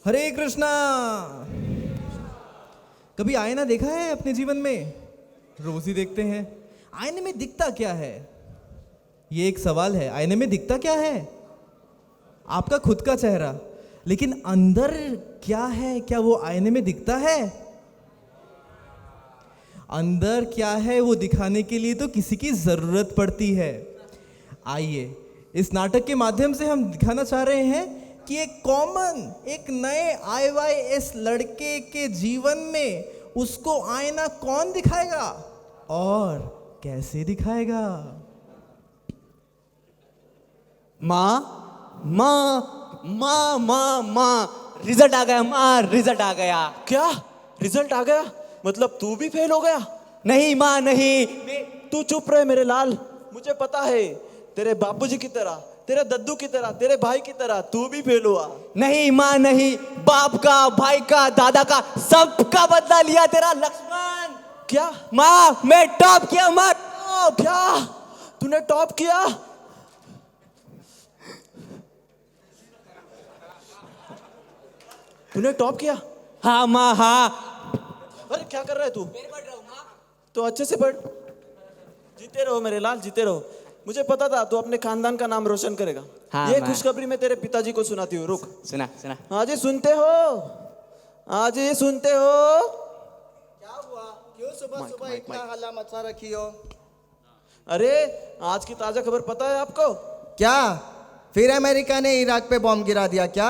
हरे कृष्णा। कभी आईना देखा है अपने जीवन में? रोज ही देखते हैं। आईने में दिखता क्या है? ये एक सवाल है। आईने में दिखता क्या है? आपका खुद का चेहरा, लेकिन अंदर क्या है? क्या वो आईने में दिखता है? अंदर क्या है वो दिखाने के लिए तो किसी की जरूरत पड़ती है। आइए, इस नाटक के माध्यम से हम दिखाना चाह रहे हैं कि एक कॉमन, एक नए IYS लड़के के जीवन में उसको आईना कौन दिखाएगा और कैसे दिखाएगा। माँ माँ माँ माँ माँ, रिजल्ट आ गया माँ, रिजल्ट आ गया। क्या रिजल्ट आ गया? मतलब तू भी फेल हो गया? नहीं माँ नहीं। तू चुप रहे मेरे लाल। मुझे पता है, तेरे बापूजी की तरह, तेरे दद्दू की तरह, तेरे भाई की तरह तू भी फेल हुआ। नहीं माँ नहीं, बाप का, भाई का, दादा का, सबका बदला लिया तेरा लक्ष्मण। क्या माँ मैं टॉप किया माँ, टॉप। क्या तूने टॉप किया? तूने टॉप किया? हाँ माँ हाँ। अरे क्या कर रहा है तू? तो अच्छे से पढ़। जीते रहो मेरे लाल, जीते रहो। मुझे पता था तू अपने खानदान का नाम रोशन करेगा। हाँ, ये मैं- खुशखबरी मैं तेरे पिताजी को सुनाती हूँ। रुक। सुना सुना। आज ही सुनते हो? आज ही सुनते हो? क्या हुआ? क्यों सुबह सुबह इतना हल्ला मचा रखी हो? अरे आज की ताजा खबर पता है आपको? क्या फिर अमेरिका ने इराक पे बॉम्ब गिरा दिया क्या?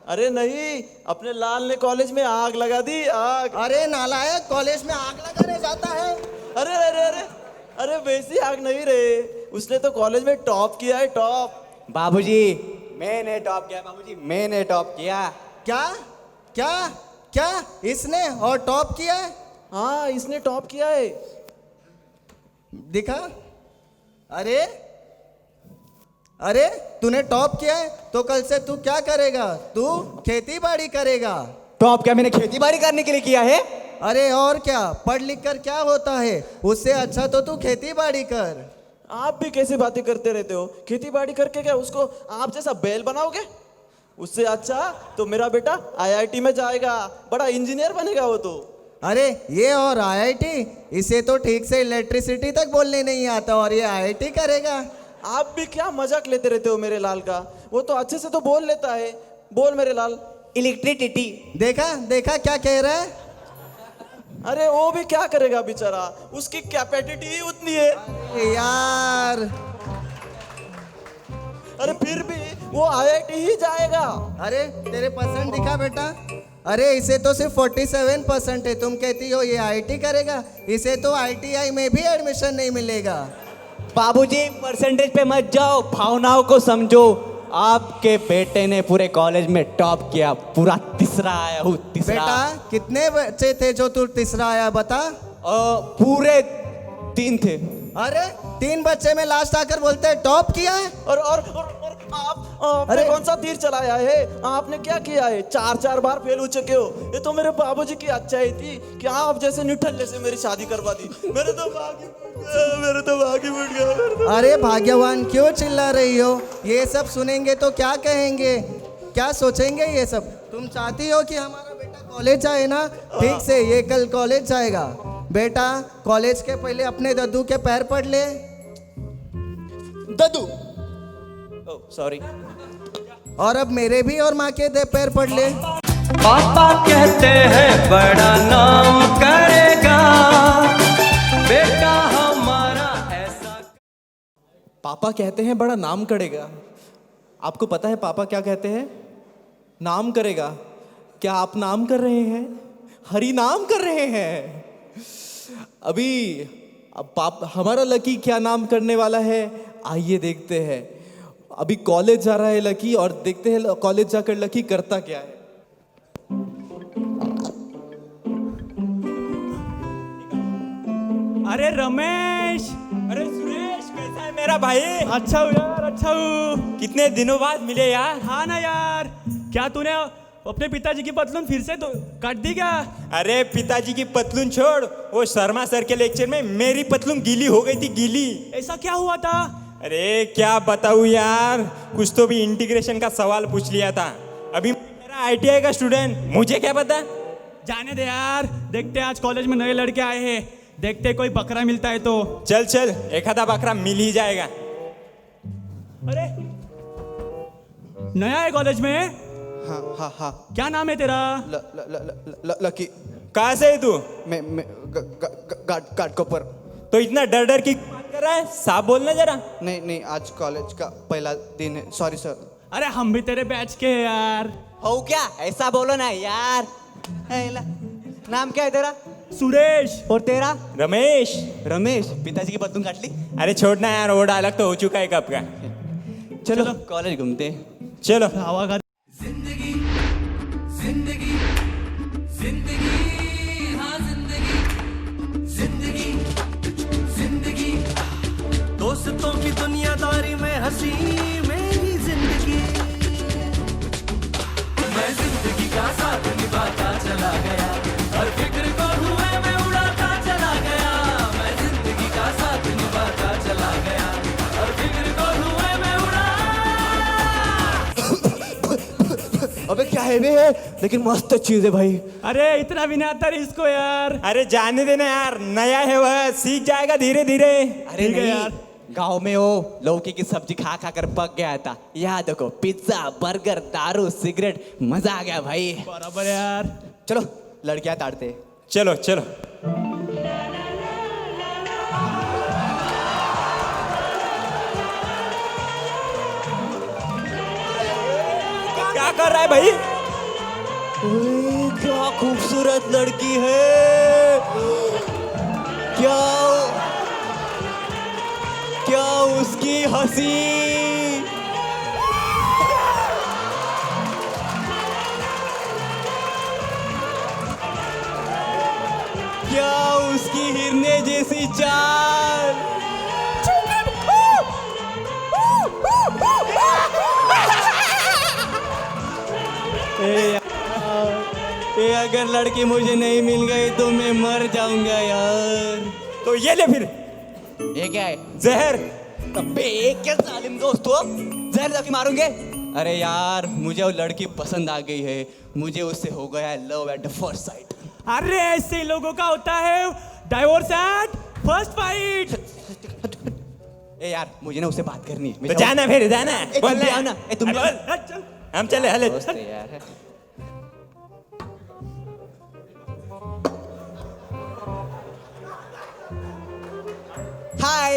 अरे नहीं, अपने लाल ने कॉलेज में आग लगा दी, आग। अरे नालायक, कॉलेज में आग लगाने जाता है? अरे अरे अरे अरे वैसी आग नहीं रे, उसने तो कॉलेज में टॉप किया है, टॉप। बाबूजी मैंने टॉप किया, बाबूजी मैंने टॉप किया। क्या क्या क्या इसने और टॉप किया है? हाँ इसने टॉप किया है। दिखा। अरे अरे तूने टॉप किया है तो कल से तू क्या करेगा? तू खेती बाड़ी करेगा। टॉप क्या मैंने खेती बाड़ी करने के लिए किया है? अरे और क्या, पढ़ लिख कर क्या होता है? उससे अच्छा तो तू खेती बाड़ी कर। आप भी कैसी बातें करते रहते हो? खेती बाड़ी करके क्या उसको आप जैसा बैल बनाओगे? उससे अच्छा तो मेरा बेटा IIT में जाएगा, बड़ा इंजीनियर बनेगा वो तो। अरे ये और IIT, इसे तो ठीक से इलेक्ट्रिसिटी तक बोलने नहीं आता और ये IIT करेगा। आप भी क्या मजाक लेते रहते हो मेरे लाल का? वो तो अच्छे से तो बोल लेता है। बोल मेरे लाल। इलेक्ट्रिसिटी। देखा देखा क्या कह रहा है? अरे वो भी क्या करेगा बेचारा, उसकी कैपेसिटी ही उतनी है। अरे यार, अरे फिर भी वो IIT ही जाएगा। अरे तेरे परसेंट दिखा बेटा। अरे इसे तो सिर्फ 47% है, तुम कहती हो ये IIT करेगा? इसे तो ITI में भी एडमिशन नहीं मिलेगा। बाबूजी परसेंटेज पे मत जाओ, भावनाओं को समझो। आपके बेटे ने पूरे कॉलेज में टॉप किया, पूरा तीसरा आया हूँ, तीसरा। बेटा कितने बच्चे थे जो तू तीसरा आया बता? पूरे 3 थे। अरे 3 बच्चे में लास्ट आकर बोलते हैं टॉप किया है। और आपने अरे! कौन सा तीर चलाया है? आपने क्या किया है? 4 बार फेल हो चुके हो। ये तो मेरे बाबूजी की अच्छाई थी कि आप जैसे निठल्ले से मेरी शादी करवा दी। मेरे तो भाग्य फूट गया, मेरे तो भाग्य फूट गया, मेरे तो। अरे भाग्यवान क्यों चिल्ला रही हो? ये सब सुनेंगे तो क्या कहेंगे, क्या सोचेंगे ये सब? तुम चाहती हो कि हमारा बेटा कॉलेज जाए ना? ठीक से, ये कल कॉलेज जाएगा। बेटा कॉलेज के पहले अपने दद्दू के पैर पड़ ले। दद्दू, ओह सॉरी। और अब मेरे भी और माँ के दे पैर पड़ ले। पापा कहते हैं बड़ा नाम करेगा बेटा हमारा ऐसा। पापा कहते हैं बड़ा नाम करेगा। आपको पता है पापा क्या कहते हैं? नाम करेगा। क्या आप नाम कर रहे हैं? हरि नाम कर रहे हैं। अभी अब हमारा लकी क्या नाम करने वाला है, आइए देखते हैं। अभी कॉलेज जा रहा है लकी और देखते हैं कॉलेज जाकर लकी करता क्या है। अरे रमेश, अरे सुरेश, कैसा है मेरा भाई? अच्छा हूँ यार, अच्छा हूँ। कितने दिनों बाद मिले यार। हाँ ना यार। क्या तूने अपने पिताजी की पतलून फिर से तो काट दी क्या? अरे पिताजी की पतलून छोड़, वो शर्मा सर के लेक्चर में मेरी पतलून गीली हो गई थी, गीली। ऐसा क्या हुआ था? अरे क्या बताऊँ यार, कुछ तो भी इंटीग्रेशन का सवाल पूछ लिया था। अभी मेरा ITI का स्टूडेंट, मुझे क्या पता। जाने दे यार, देखते हैं आज कॉलेज में नए लड़के आए हैं, देखते हैं कोई बकरा मिलता है तो। चल चल, एक आधा बकरा मिल ही जाएगा। अरे नया है कॉलेज में? हाँ हाँ हाँ। क्या नाम है तेरा? लकी। कहाँ से है तू? मैं गार्ड कोपर। तो इतना डर डर की बात कर रहा है, साफ बोलना जरा। नहीं नहीं, आज कॉलेज का पहला दिन है, सॉरी सर। अरे हम भी तेरे बैच के हैं यार। हो क्या, ऐसा बोलो ना यार। हैला। नाम क्या है तेरा? सुरेश। और तेरा? रमेश। रमेश। पिताजी की पतलून काट ली? अरे छोड़ना यार, वो डायलॉग तो हो चुका है कब का। चलो कॉलेज घूमते हैं। चलो। हवा का दोस्तों की दुनियादारी में हंसी मेरी जिंदगी, मैं जिंदगी का साथ निभाता चला गया, हर फिक्र को हुए मैं उड़ाता चला गया, मैं जिंदगी का साथ निभाता चला गया, हर फिक्र को हुए मैं अबे क्या है बे, लेकिन मस्त चीज है भाई। अरे इतना भी नहीं आता रे इसको यार। अरे जाने देना यार, नया है वह, सीख जाएगा धीरे धीरे। अरे ठीक है नहीं यार। गांव में वो लौकी की सब्जी खा खा कर पक गया था, यहाँ देखो पिज्जा बर्गर दारू सिगरेट, मजा आ गया भाई। बराबर यार। चलो लड़कियां ताड़ते। चलो चलो। क्या कर रहा है भाई? क्या खूबसूरत लड़की है, क्या क्या उसकी हंसी, क्या उसकी हिरने जैसी चाल। ये अगर लड़की मुझे नहीं मिल गई तो मैं मर जाऊंगा यार। तो ये ले फिर ये क्या है? जहर। अबे ये क्या जालिम दोस्त हो, जहर जाके मारोगे? अरे यार मुझे वो लड़की पसंद आ गई है, मुझे उससे हो गया है love at the first sight. अरे ऐसे ही लोगों का होता है डाइवोर्स एट फर्स्ट फाइट। ए यार मुझे ना उससे बात करनी है। तो जाना फिर, जाना। ए, तुम भी आओ ना। ए, तुम भी आओ। चल। हम चले, हले। दोस्त है यार। हाय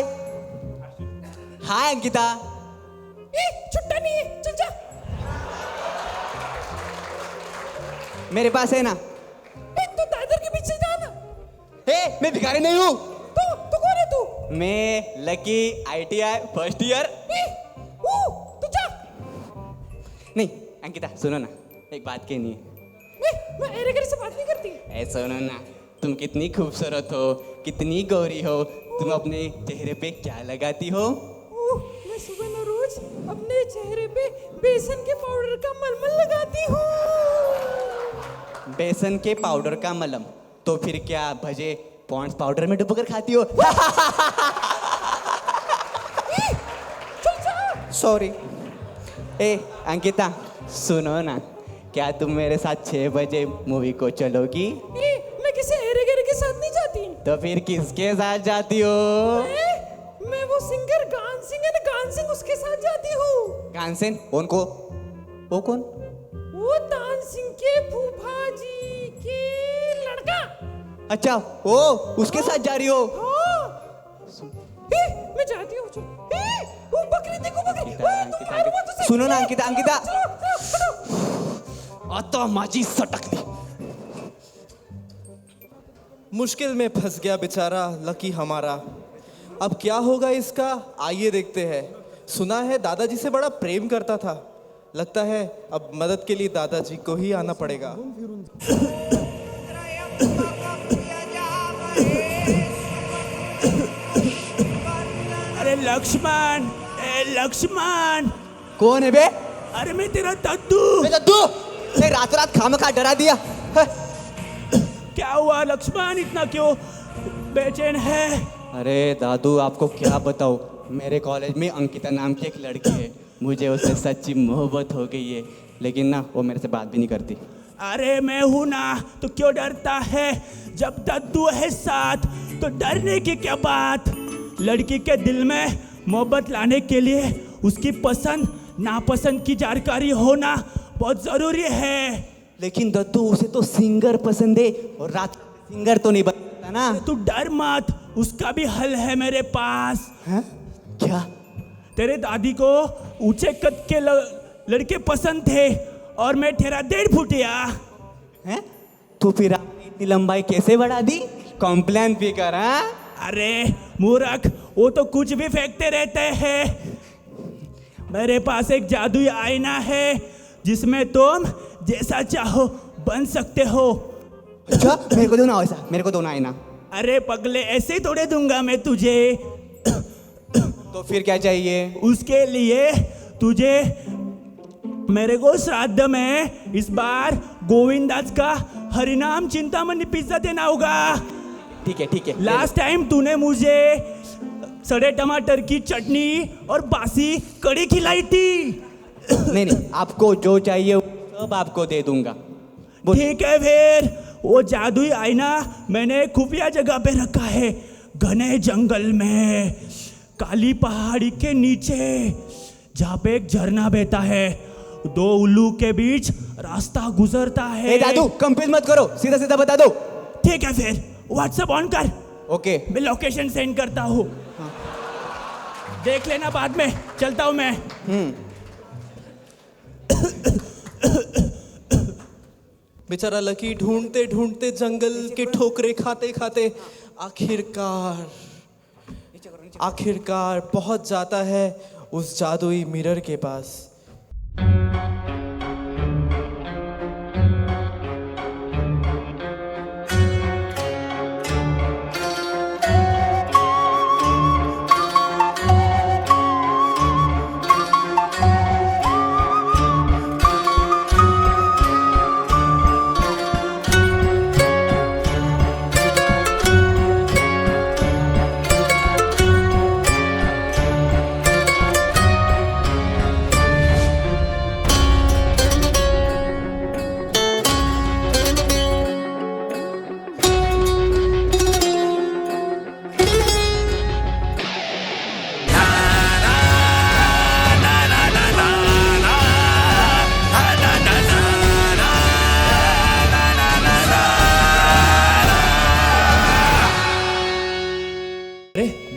हाय अंकिता। छुट्टा नहीं है, चल जा। मेरे पास है ना। तो दादर के पीछे जाना। हे मैं भिखारी नहीं हूँ। तो कौन है तू? मैं लकी ITI फर्स्ट ईयर। तू जा। नहीं अंकिता सुनो ना, एक बात कहनी है। मैं एरेगर से बात नहीं करती। ए सुनो ना, तुम कितनी खूबसूरत हो, कितनी गौरी हो, तुम अपने चेहरे पे क्या लगाती हो? मैं सुबह न रोज अपने चेहरे पे बेसन के पाउडर का मलमल लगाती हूँ। बेसन के पाउडर का मलम? तो फिर क्या भजे पॉन्ड्स पाउडर में डुबो कर खाती हो? सॉरी। ए अंकिता सुनो ना, क्या तुम मेरे साथ 6 बजे मूवी को चलोगी? मैं किसी एरेगर के साथ नहीं जाती। तो फिर किसके साथ जाती हो? मैं वो सिंगर गान सिंह है ना, गान सिंह, उसके साथ जाती हूँ। कांसेन? उनको? वो कौन? वो तान सिंह के फूफा जी के लड़का। अच्छा ओ उसके साथ जा रही हो? मैं जाती हूँ। वो बकरी देखो, बकरी। सुनो ना अंकिता, अंकिता आता माझी सटकली। मुश्किल में फंस गया बेचारा लकी हमारा। अब क्या होगा इसका, आइए देखते हैं। सुना है दादाजी से बड़ा प्रेम करता था, लगता है अब मदद के लिए दादाजी को ही आना पड़ेगा। अरे लक्ष्मण, लक्ष्मण। कौन है बे? अरे मैं तेरा दद्दू। दद्दू ने रात रात खामखा डरा दिया। क्या हुआ लक्ष्मण, इतना क्यों बेचैन है? अरे दादू आपको क्या बताऊं, मेरे कॉलेज में अंकिता नाम की एक लड़की है, मुझे उससे सच्ची मोहब्बत हो गई है, लेकिन ना वो मेरे से बात भी नहीं करती। अरे मैं हूं ना, तो क्यों डरता है? जब दद्दू है साथ तो डरने की क्या बात। लड़की के दिल में मोहब्बत लाने के लिए उसकी पसंद नापसंद की जानकारी होना बहुत जरूरी है। लेकिन दद्दू उसे तो सिंगर पसंद है और रात सिंगर तो नहीं बनता ना। तू डर मत, उसका भी हल है मेरे पास। हैं? क्या? तेरे दादी को ऊंचे कद के लड़के पसंद थे और मैं तेरा 1.5 फुटिया। हैं? तो फिर आपने इतनी लंबाई कैसे बढ़ा दी? कॉम्प्लेन भी कर। हाँ? अरे मूर्ख, वो तो कुछ भी फेंकते रहते हैं। मेरे पास एक जादुई आईना है जिसमें तुम जैसा चाहो बन सकते हो। अच्छा, मेरे को दो ना वैसा, मेरे को दो ना आईना। अरे पगले, ऐसे ही थोड़े दूंगा मैं तुझे। तो फिर क्या चाहिए? उसके लिए तुझे मेरे को श्राद्ध में इस बार गोविंदास का हरिनाम चिंतामणि पिज्जा देना होगा। ठीक है ठीक है। लास्ट टाइम तूने मुझे सड़े टमाटर की चटनी और बासी कड़ी खिलाई थी। नहीं नहीं, आपको जो चाहिए वो सब आपको दे दूंगा। ठीक है फिर, वो जादुई आईना मैंने खुफिया जगह पे रखा है, घने जंगल में, काली पहाड़ी के नीचे, जहाँ पे एक झरना बहता है, 2 उल्लू के बीच रास्ता गुजरता है। ए दादू, कंप्लेन मत करो, सीधा सीधा बता दो। ठीक है फिर, व्हाट्सएप ऑन कर, ओके। मैं लोकेशन सेंड करता हूँ। देख लेना बाद में, चलता हूँ मैं। बेचारा लकी ढूंढते ढूंढते जंगल के ठोकरे खाते खाते आखिरकार पहुंच जाता है उस जादुई मिरर के पास।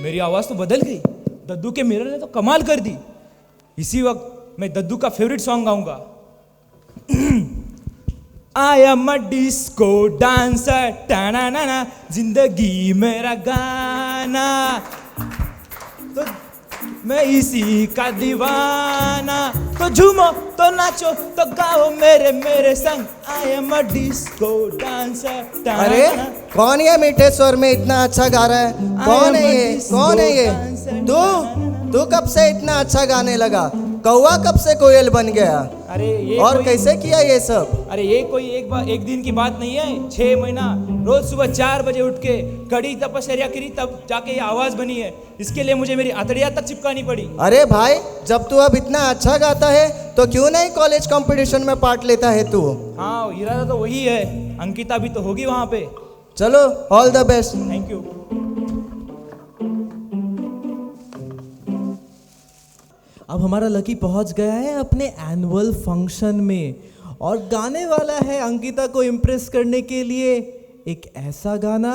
मेरी आवाज तो बदल गई। दद्दू के मिरर ने तो कमाल कर दी। इसी वक्त मैं दद्दू का फेवरेट सॉन्ग गाऊंगा। I am a disco dancer, टाना ना, जिंदगी मेरा गाना, तो मैं इसी का दीवाना, तो झूमो तो नाचो तो गाओ मेरे संग। आई एम अ डिस्को डांसर। अरे कौन ये मीठे स्वर में इतना अच्छा गा रहा है? कौन है ये? कौन है ये? तू कब से इतना अच्छा गाने लगा? कौवा कब से कोयल बन गया? अरे ये और कैसे किया ये सब? अरे ये कोई एक दिन की बात नहीं है, 6 महीना रोज सुबह 4 बजे उठ के कड़ी तपस्या करी, तब जाके ये आवाज बनी है। इसके लिए मुझे मेरी आतड़ियाँ तक चिपकानी पड़ी। अरे भाई, जब तू अब इतना अच्छा गाता है तो क्यों नहीं कॉलेज कंपटीशन में पार्ट लेता है तू? हाँ, इरादा तो वही है। अंकिता भी तो होगी वहाँ पे। चलो, all the best. Thank you. अब हमारा लकी पहुंच गया है अपने एनुअल फंक्शन में और गाने वाला है अंकिता को इम्प्रेस करने के लिए एक ऐसा गाना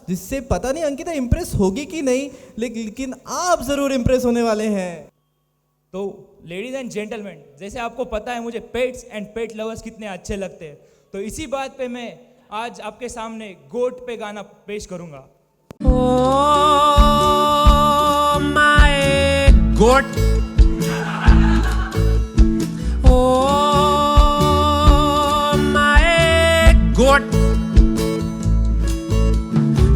जिससे पता नहीं अंकिता इम्प्रेस होगी कि नहीं, लेकिन आप जरूर इम्प्रेस होने वाले हैं। तो लेडीज एंड जेंटलमैन, जैसे आपको पता है मुझे पेट्स एंड पेट लवर्स कितने अच्छे लगते हैं, तो इसी बात पे मैं आज आपके सामने गोट पे गाना पेश करूंगा। Oh my God. Oh my God.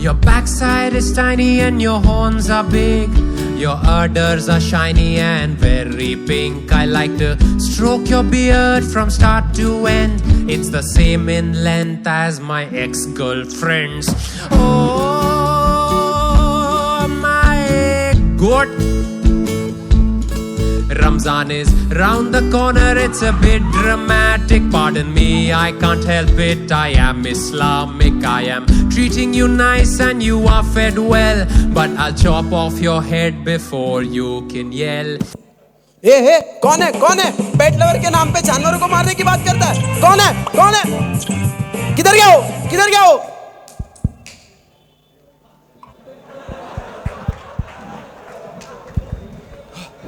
Your backside is tiny and your horns are big. Your udders are shiny and very pink. I like to stroke your beard from start to end. It's the same in length as my ex-girlfriend's. Oh my God. Ramzan is round the corner, it's a bit dramatic. Pardon me, I can't help it. I am Islamic. I am treating you nice and you are fed well. But I'll chop off your head before you can yell. ए कौन है पेट lover के नाम पे जानवरों को मारने की बात करता है? कौन है किधर गया हो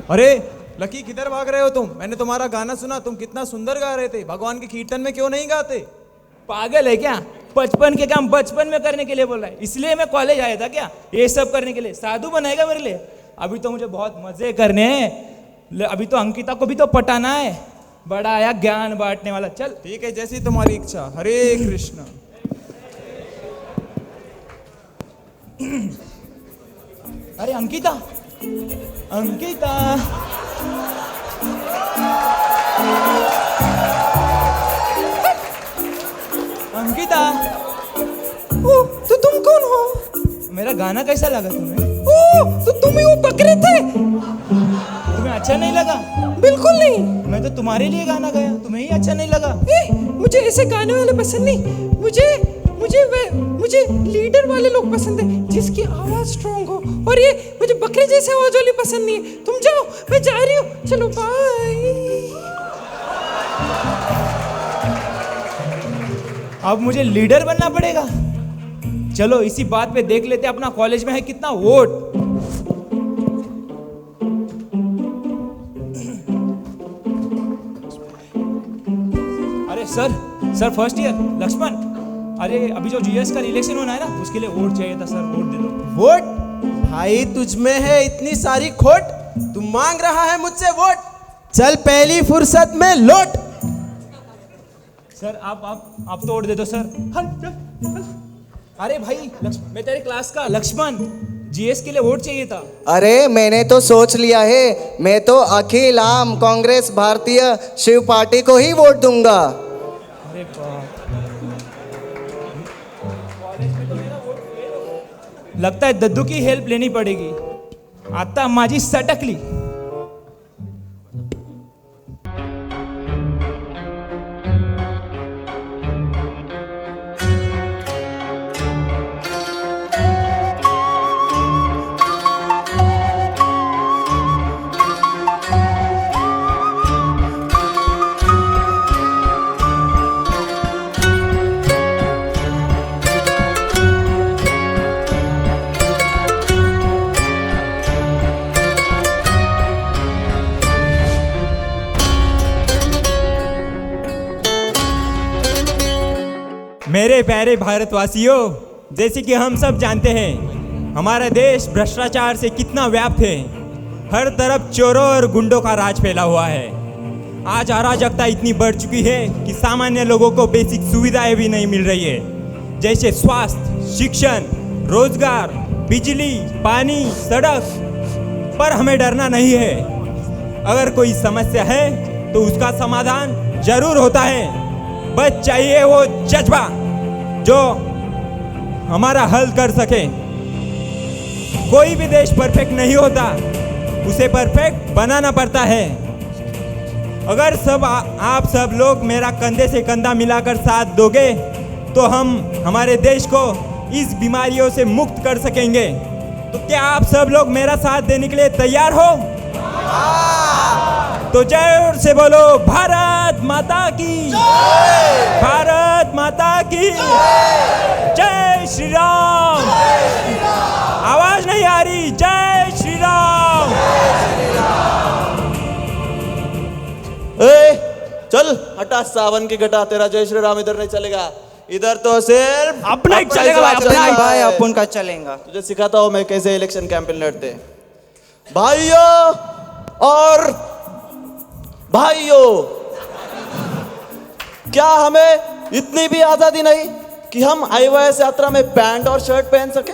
अरे लकी, किधर भाग रहे हो तुम? मैंने तुम्हारा गाना सुना, तुम कितना सुंदर गा रहे थे। भगवान के कीर्तन में क्यों नहीं गाते? पागल है क्या? बचपन के काम बचपन में करने के लिए बोल रहा है, इसलिए मैं कॉलेज आया था क्या ये सब करने के लिए? साधु बनाएगा मेरे लिए? अभी तो मुझे बहुत मजे करने हैं। अभी तो अंकिता को भी तो पटाना है। बड़ा आया ज्ञान बांटने वाला। चल ठीक है, जैसी तुम्हारी इच्छा। हरे कृष्ण। अरे अंकिता तो तुम कौन हो? मेरा गाना कैसा लगा तुम्हें? तो तुम ही वो बकरे थे? तुम्हें अच्छा नहीं लगा? बिल्कुल नहीं। मैं तो तुम्हारे लिए गाना गाया, तुम्हें ही अच्छा नहीं लगा? मुझे ऐसे गाने वाले पसंद नहीं। मुझे लीडर वाले लोग पसंद है, जिसकी आवाज स्ट्रांग हो। और ये मुझे बकरे जैसे आवाज वाली पसंद नहीं है। तुम जाओ, मैं जा रही हूँ। चलो बाय। अब मुझे लीडर बनना पड़ेगा। चलो इसी बात पे देख लेते अपना कॉलेज में है कितना वोट। अरे सर फर्स्ट ईयर लक्ष्मण, अरे अभी जो जीएस का इलेक्शन होना है ना, उसके लिए वोट चाहिए था सर। वोट दे दो। वोट? भाई तुझ में है इतनी सारी खोट, तू मांग रहा है मुझसे वोट? चल पहली फुर्सत में लौट। सर आप तो वोट दे दो सर। अरे भाई मैं तेरे क्लास का लक्ष्मण, जीएस के लिए वोट चाहिए था। अरे मैंने तो सोच लिया है, मैं तो अखिल आम कांग्रेस भारतीय शिव पार्टी को ही वोट दूंगा। अरे लगता है दद्दू की हेल्प लेनी पड़ेगी। आता माझी सटकली। मेरे प्यारे भारतवासियों, जैसे कि हम सब जानते हैं, हमारा देश भ्रष्टाचार से कितना व्याप्त है। हर तरफ चोरों और गुंडों का राज फैला हुआ है। आज अराजकता इतनी बढ़ चुकी है कि सामान्य लोगों को बेसिक सुविधाएं भी नहीं मिल रही है, जैसे स्वास्थ्य, शिक्षण, रोजगार, बिजली, पानी, सड़क। पर हमें डरना नहीं है। अगर कोई समस्या है तो उसका समाधान जरूर होता है। बस चाहिए वो जज्बा जो हमारा हल कर सके। कोई भी देश परफेक्ट नहीं होता, उसे परफेक्ट बनाना पड़ता है। अगर आप सब लोग मेरा कंधे से कंधा मिलाकर साथ दोगे तो हम हमारे देश को इस बीमारियों से मुक्त कर सकेंगे। तो क्या आप सब लोग मेरा साथ देने के लिए तैयार हो? तो जोर से बोलो, भारत माता की जय! भारत माता की जय श्री राम! आवाज नहीं आ रही। जय श्री राम! चल हटा सावन की घटा, तेरा जय श्री राम इधर नहीं चलेगा। इधर तो सिर्फ अपना ही चलेगा भाई, अपना ही भाई, अपन का चलेगा। तुझे सिखाता हूँ मैं कैसे इलेक्शन कैंपेन लड़ते। भाइयों और भाइयों, क्या हमें इतनी भी आजादी नहीं कि हम आईवाईएस यात्रा में पैंट और शर्ट पहन सके?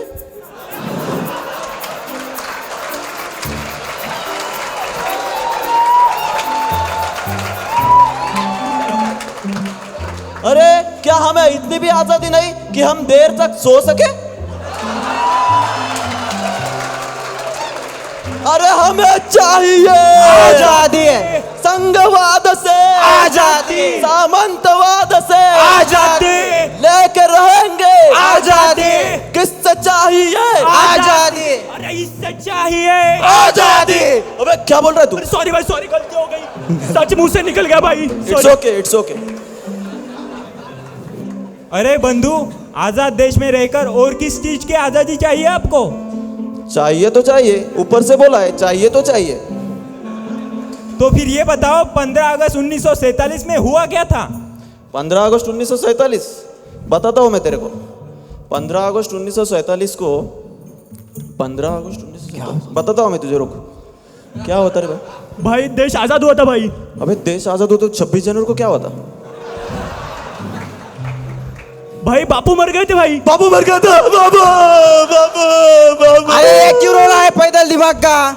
अरे क्या हमें इतनी भी आजादी नहीं कि हम देर तक सो सके? अरे हमें चाहिए आजादी, संघवाद से आजादी, सामंतवाद से आजादी, लेकर रहेंगे आजादी, किससे चाहिए आजादी, अरे इससे चाहिए आजादी। अबे क्या बोल रहा है तू? सॉरी भाई, सॉरी, गलती हो गई, सच मुंह से निकल गया भाई। It's okay, it's okay. अरे बंधु, आजाद देश में रहकर और किस चीज की आजादी चाहिए आपको? चाहिए तो चाहिए, ऊपर से बोला है चाहिए तो चाहिए। तो फिर ये बताओ 15 अगस्त 1947 में हुआ क्या था? 15 अगस्त 1947 बताता हूँ मैं तेरे को। 15 अगस्त 1947 को 15 अगस्त 1947 बताता हूँ मैं तुझे, रुक। क्या होता रे भाई? भाई देश आजाद हुआ था भाई। अबे देश आजाद हुआ तो 26 जनवरी को क्या हुआ था? भाई बापू मर गए थे भाई। बाबू मर गया था। बाबू बाबू बाबू। अरे ये क्यों रो रहा है पैदल दिमाग का?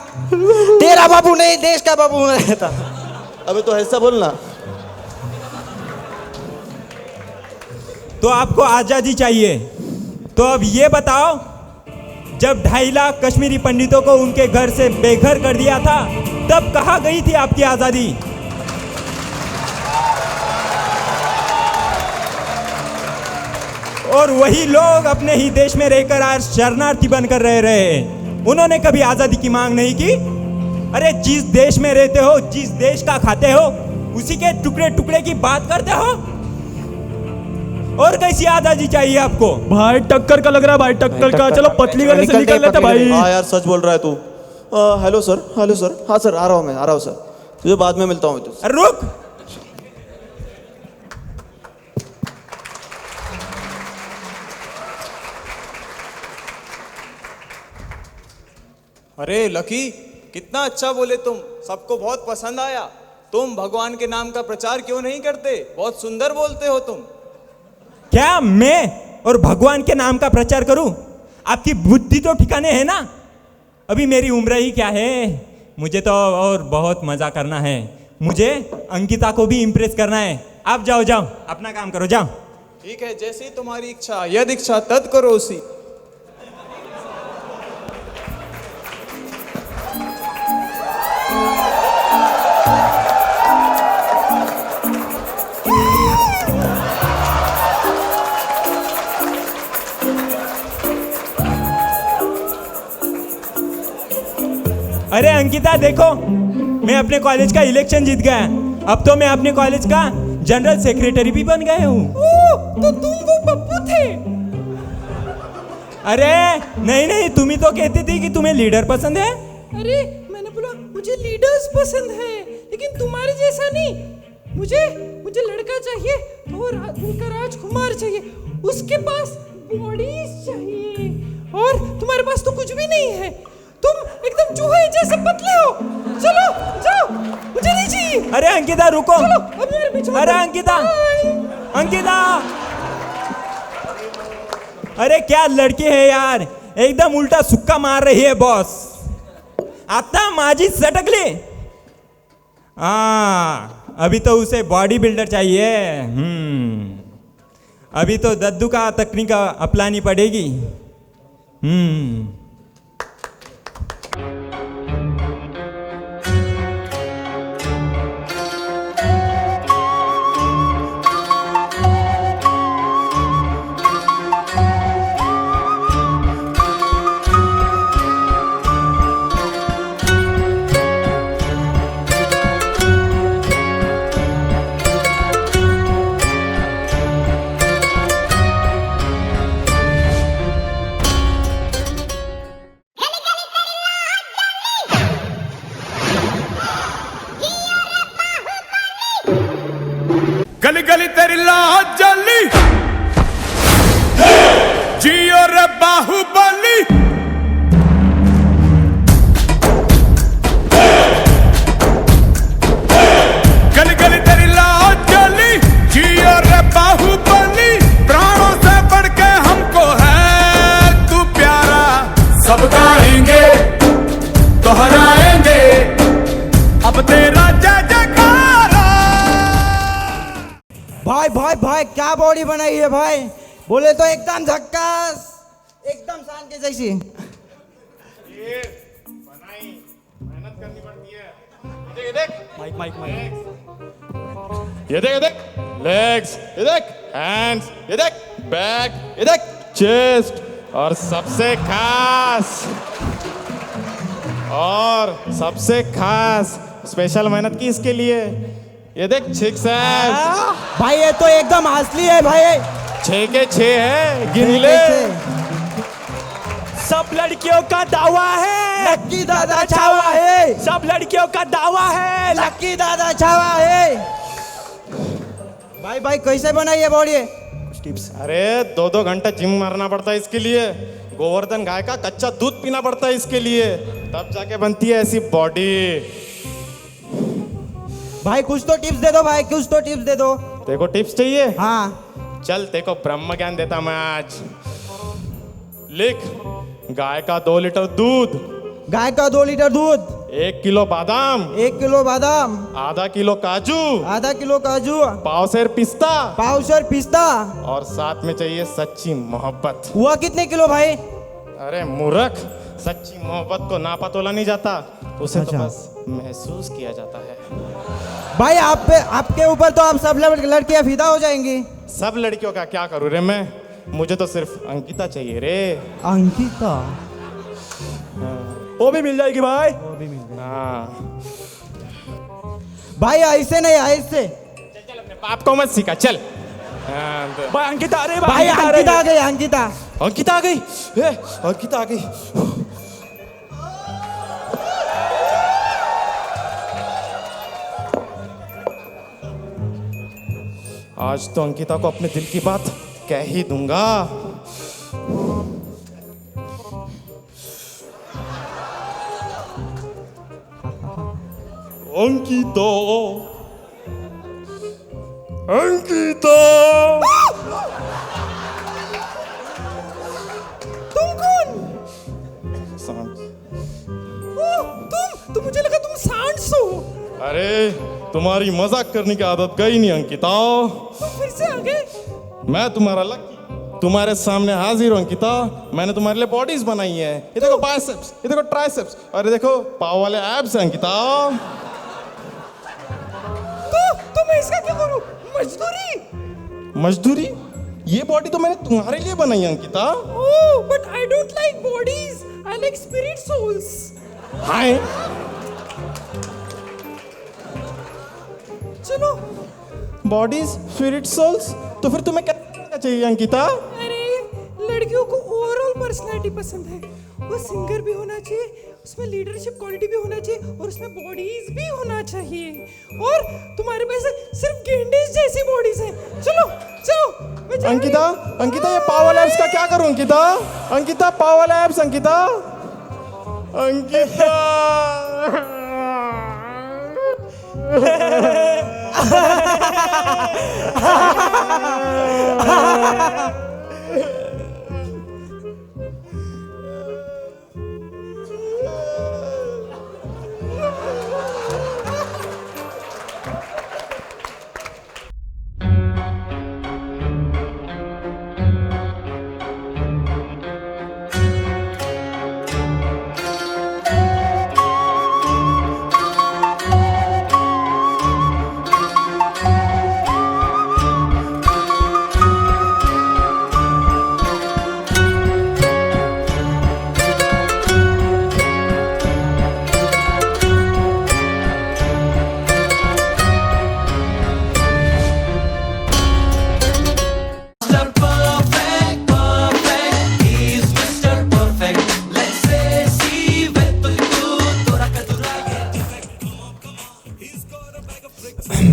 तेरा बाबू नहीं, देश का बाबू मर गया था। अबे तो ऐसा बोलना। तो आपको आजादी चाहिए, तो अब ये बताओ, जब 2.5 लाख कश्मीरी पंडितों को उनके घर से बेघर कर दिया था, तब कहाँ गई थी आपकी आजादी? और वही लोग अपने ही देश में रहकर आज शरणार्थी बनकर रह रहे हैं। उन्होंने कभी आजादी की मांग नहीं की। अरे जिस देश में रहते हो, जिस देश का खाते हो, उसी के टुकड़े टुकड़े की बात करते हो। और कैसी आजादी चाहिए आपको? भाई टक्कर का लग रहा है भाई, टक्कर का। चलो पतली गले से निकल लेते भाई। हाँ यार सच बोल रहा है तू। Hello sir, hello sir. हाँ सर, आ रहा हूँ मैं, आ रहा हूँ सर। तुझे बाद में मिलता हूँ मैं तुझसे। अरे रुक, अरे लकी, कितना अच्छा बोले तुम, सबको बहुत पसंद आया। तुम भगवान के नाम का प्रचार क्यों नहीं करते? बहुत सुंदर बोलते हो तुम। क्या मैं और भगवान के नाम का प्रचार करूं? आपकी बुद्धि तो ठिकाने है ना? अभी मेरी उम्र ही क्या है, मुझे तो और बहुत मजा करना है। मुझे अंकिता को भी इम्प्रेस करना है। आप जाओ जाओ, अपना काम करो, जाओ। ठीक है, जैसी तुम्हारी इच्छा, यद इच्छा तद करो उसी। अरे अंकिता देखो, मैं अपने कॉलेज का इलेक्शन जीत गया। अब तो मैं अपने कॉलेज का जनरल सेक्रेटरी भी बन गया हूँ। तो तुम वो पप्पू थे? अरे नहीं नहीं, तुम ही तो कहती थी कि तुम्हें लीडर पसंद है। अरे मैंने बोला मुझे लीडर्स पसंद है, लेकिन तुम्हारे जैसा नहीं। मुझे लड़का चाहिए तो उनका राजकुमार चाहिए, उसके पास बॉडीज चाहिए, और तुम्हारे पास तो कुछ भी नहीं है। तुम एकदम चूहे जैसे पतले हो। चलो जाओ, मुझे नहीं चाहिए। अरे अंकिता रुको। चलो अब मेरे पीछे। अरे अंकिता, अंकिता, अरे क्या लड़की है यार, एकदम उल्टा सुक्का मार रही है बॉस। आता माझी सटकली। अभी तो उसे बॉडी बिल्डर चाहिए। अभी तो दद्दू का तकनीक अपनानी पड़ेगी। गली गली तेरी लाज जली, जियो रे बाहुबली। गली गली तेरी लाज जली, जियो रे बाहुबली। प्राणों से बढ़ के हमको है तू प्यारा, सब गाएंगे दोहराएंगे अब तेरा जय जयकारा। भाई भाई भाई क्या बॉडी बनाई है भाई, बोले तो एकदम झक्कास, एकदम शान के जैसी। ये देख माइक माइक माइक ये देख लेग्स, ये देख हैंड्स, ये देख बैक, ये देख चेस्ट, और सबसे खास स्पेशल मेहनत की इसके लिए। ये देख 6 एब्स, भाई ये तो एकदम असली है भाई। 6 के 6 है, गिन ले। सब लड़कियों का दावा है, लक्की दादा छावा है, सब लड़कियों का दावा है। लक्की दादा छावा है। भाई भाई कैसे बनाई ये बॉडी? अरे 2-2 घंटे जिम मारना पड़ता है इसके लिए, गोवर्धन गाय का कच्चा दूध पीना पड़ता है इसके लिए, तब जाके बनती है ऐसी बॉडी। भाई कुछ तो टिप्स दे दो भाई, कुछ तो टिप्स दे दो। देखो टिप्स चाहिए? हाँ चल देखो ब्रह्म ज्ञान देता मैं आज। लिख, गाय का 2 लीटर दूध, गाय का 2 लीटर दूध, 1 किलो बादाम, 1 किलो बादाम, आधा किलो काजू, आधा किलो काजू, पावसेर पिस्ता, पावशर पिस्ता, और साथ में चाहिए सच्ची मोहब्बत। हुआ कितने किलो भाई? अरे मूर्ख, सच्ची मोहब्बत को नापा तोला नहीं जाता, उसे तो अच्छा। बस महसूस किया जाता है। भाई आप पे, आपके ऊपर तो आप सब लड़कियां फिदा हो जाएंगी। सब लड़कियों का क्या करूं रे मैं, मुझे तो सिर्फ अंकिता चाहिए रे। अंकिता वो भी मिल जाएगी भाई। हाँ भाई ऐसे नहीं, ऐसे चल अपने पाप को मत सिखा, चल। हाँ, भाई अंकिता आ रही है, भाई आ रही अंकिता है। आ गई, अंकिता। अंकिता आ गई, अंकिता आ गई। आज तो अंकिता को अपने दिल की बात कह ही दूंगा। अंकिता, अंकिता, तुम कौन? सांड। तुम मुझे लगा तुम सांड्स हो। अरे तुम्हारी मजाक करने की आदत गई नहीं अंकिता। तुम फिर से आ गए। मैं तुम्हारा लकी तुम्हारे सामने हाजिर हूं अंकिता। मैंने तुम्हारे लिए बॉडीज बनाई है। ये देखो बाइसेप्स, ये देखो ट्राइसेप्स, और ये देखो पाव वाले एब्स हैं अंकिता। तो मैं इसका क्या करूं? मजदूरी? मजदूरी? ये बॉडी तो मैंने तुम्हारे लिए बनाई है Ankita. Oh, but I don't like bodies, I like spirit souls. हाय, चलो। बॉडीज स्पिरिट सोल्स, तो फिर तुम्हें क्या चाहिए अंकिता? अरे लड़कियों को ओवरऑल पर्सनालिटी पसंद है, वो सिंगर भी होना चाहिए, उसमें लीडरशिप क्वालिटी भी होना चाहिए, और उसमें बॉडीज भी होना चाहिए। और तुम्हारे पास सिर्फ गेंडे जैसी बॉडीज हैं। चलो चलो मैं जा रही अंकिता, हूँ। अंकिता ये पावर एब्स का क्या करूं अंकिता? Ankita power abs, Ankita, Ankita.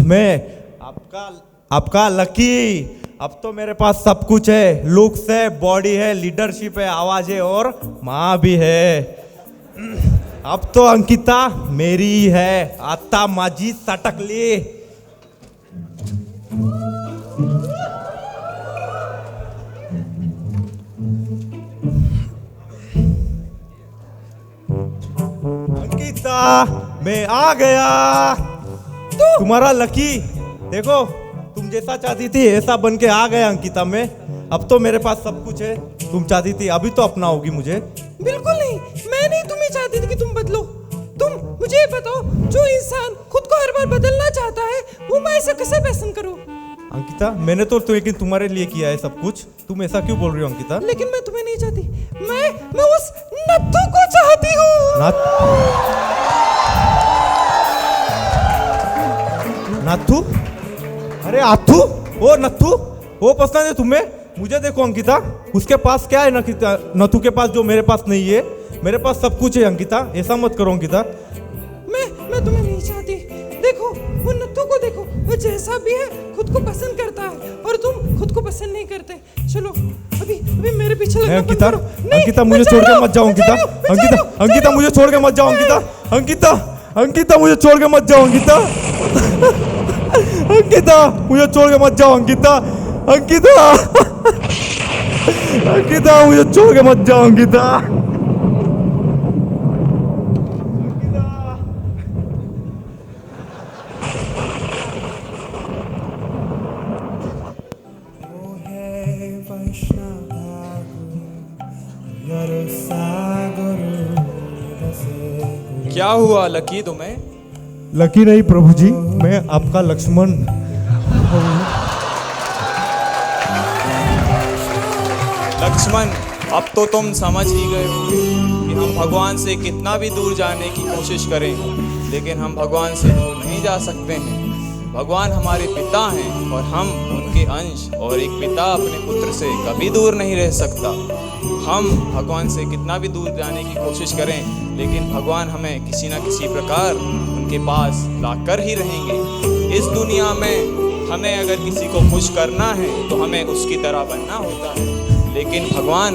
मैं आपका लकी। अब तो मेरे पास सब कुछ है, लुक्स है, बॉडी है, लीडरशिप है, आवाज है, और माँ भी है। अब तो अंकिता मेरी ही है। आता माझी सटकली। अंकिता मैं आ गया, तुम्हारा लकी। देखो तुम जैसा चाहती थी ऐसा बन के आ गया अंकिता में। अब तो मेरे पास सब कुछ है, तुम चाहती थी अभी तो अपनाओगी मुझे। बिल्कुल नहीं, मैं नहीं तुम्हें चाहती थी कि तुम बदलो। तुम मुझे ये बताओ, जो इंसान खुद को हर बार बदलना चाहता है वो मैं ऐसा कैसे पसंद करूं? अंकिता, मैंने तो लेकिन तुम्हारे लिए किया है सब कुछ, तुम ऐसा क्यों बोल रही हो अंकिता? लेकिन मैं तुम्हें नहीं चाहती, मैं उस नत्थू को चाहती हूँ। नाथू? अरे आथू? ओ नथू? वो पसंद है तुम्हें? मुझे देखो अंकिता, उसके पास क्या है नथू के पास जो मेरे पास नहीं है? मेरे पास सब कुछ है अंकिता, ऐसा मत करो अंकिता। मैं तुम्हें नहीं चाहती। देखो वो नत्थू को देखो, वो जैसा भी है खुद को पसंद करता है और तुम खुद को पसंद नहीं करते। चलो अभी मेरे पीछे लगना बंद अंकिता, करो। नहीं, अंकिता मुझे छोड़ के मत जाओ अंकिता। अंकिता, अंकिता मुझे छोड़ के मत जाओ अंकिता। अंकिता, अंकिता मुझे छोड़ के मत जाओ अंकिता। अंकिता मुझे छोड़ के मत जाओ अंकिता। अंकिता, अंकिता मुझे छोड़ के मत जाओ अंकिता। क्या हुआ लकी तुम्हें? लकी नहीं प्रभु जी, मैं आपका लक्ष्मण। लक्ष्मण, अब तो तुम समझ ही गए होंगे कि हम भगवान से कितना भी दूर जाने की कोशिश करें, लेकिन हम भगवान से दूर नहीं जा सकते हैं। भगवान हमारे पिता हैं और हम उनके अंश, और एक पिता अपने पुत्र से कभी दूर नहीं रह सकता। हम भगवान से कितना भी दूर जाने की कोशिश करें, लेकिन भगवान हमें किसी न किसी प्रकार उनके पास लाकर ही रहेंगे। इस दुनिया में हमें अगर किसी को खुश करना है तो हमें उसकी तरह बनना होता है, लेकिन भगवान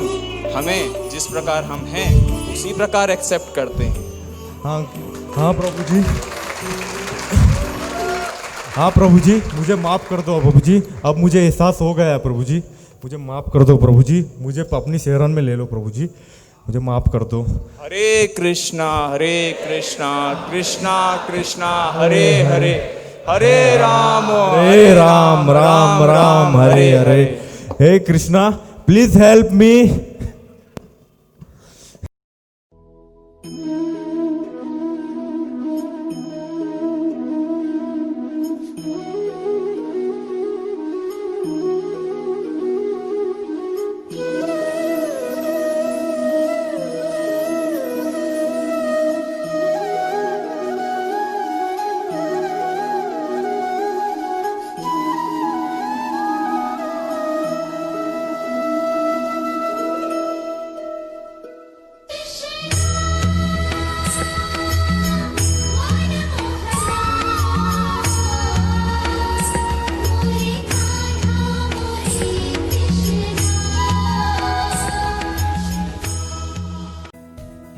हमें जिस प्रकार हम हैं उसी प्रकार एक्सेप्ट करते हैं। हाँ प्रभु जी, हाँ प्रभु जी, मुझे माफ़ कर दो प्रभु जी। अब मुझे एहसास हो गया है प्रभु जी, मुझे माफ़ कर दो प्रभु जी। मुझे अपनी शरण में ले लो प्रभु जी, मुझे माफ़ कर दो। हरे कृष्णा कृष्णा कृष्णा हरे हरे, हरे राम राम राम हरे हरे। हे Krishna, please help me.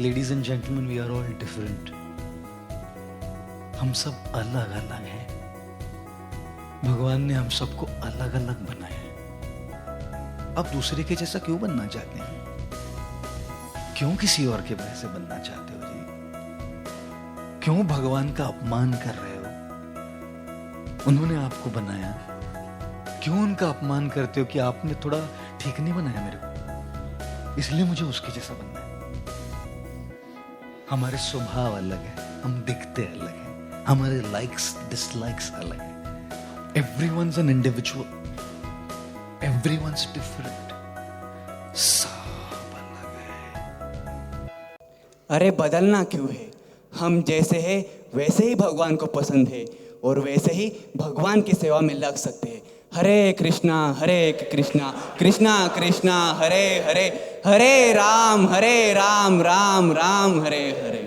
Ladies and gentlemen, we are all different. हम सब अलग अलग हैं। भगवान ने हम सबको अलग अलग बनाया है। अब दूसरे के जैसा क्यों बनना चाहते हैं? क्यों किसी और के वैसे बनना चाहते हो जी? क्यों भगवान का अपमान कर रहे हो? उन्होंने आपको बनाया, क्यों उनका अपमान करते हो कि आपने थोड़ा ठीक नहीं बनाया मेरे को, इसलिए मुझे उसके जैसा बनना है। हमारे स्वभाव अलग है, हम दिखते अलग हैं, हमारे लाइक्स डिसलाइक्स अलग हैं। Everyone's an individual, everyone's different, सब अलग है। अरे बदलना क्यों है? हम जैसे हैं वैसे ही भगवान को पसंद है और वैसे ही भगवान की सेवा में लग सकते हैं। हरे कृष्णा कृष्णा कृष्णा हरे हरे, हरे राम राम राम हरे हरे।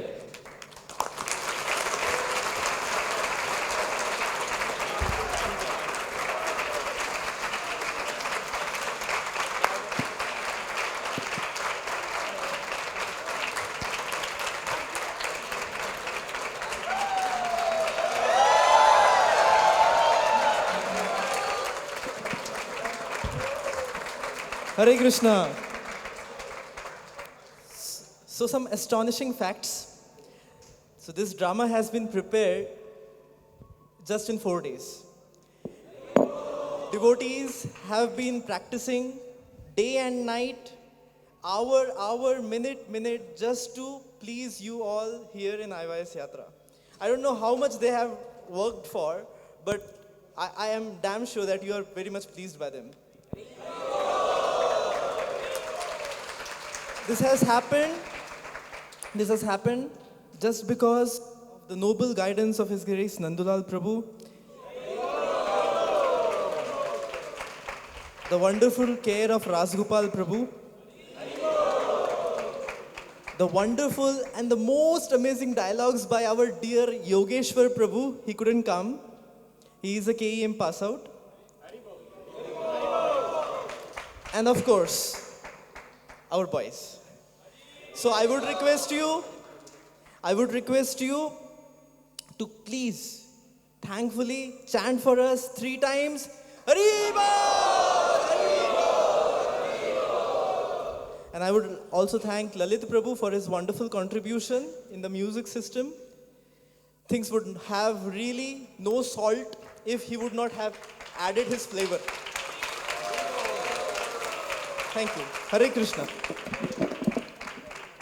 Hare Krishna. So some astonishing facts. So this drama has been prepared just in 4 days. Devotees have been practicing day and night, hour, minute, just to please you all here in IYS Yatra. I don't know how much they have worked for, but I am damn sure that you are very much pleased by them. This has happened just because of the noble guidance of His Grace Nandulal Prabhu, the wonderful care of Rasgopal Prabhu, the wonderful and the most amazing dialogues by our dear Yogeshwar Prabhu. He couldn't come. He is a KEM pass out. And of course, our boys. So I would request you to please, thankfully, chant for us 3 times, Hari Bol! And I would also thank Lalit Prabhu for his wonderful contribution in the music system. Things would have really no salt if he would not have added his flavor. Thank you. Hare Krishna.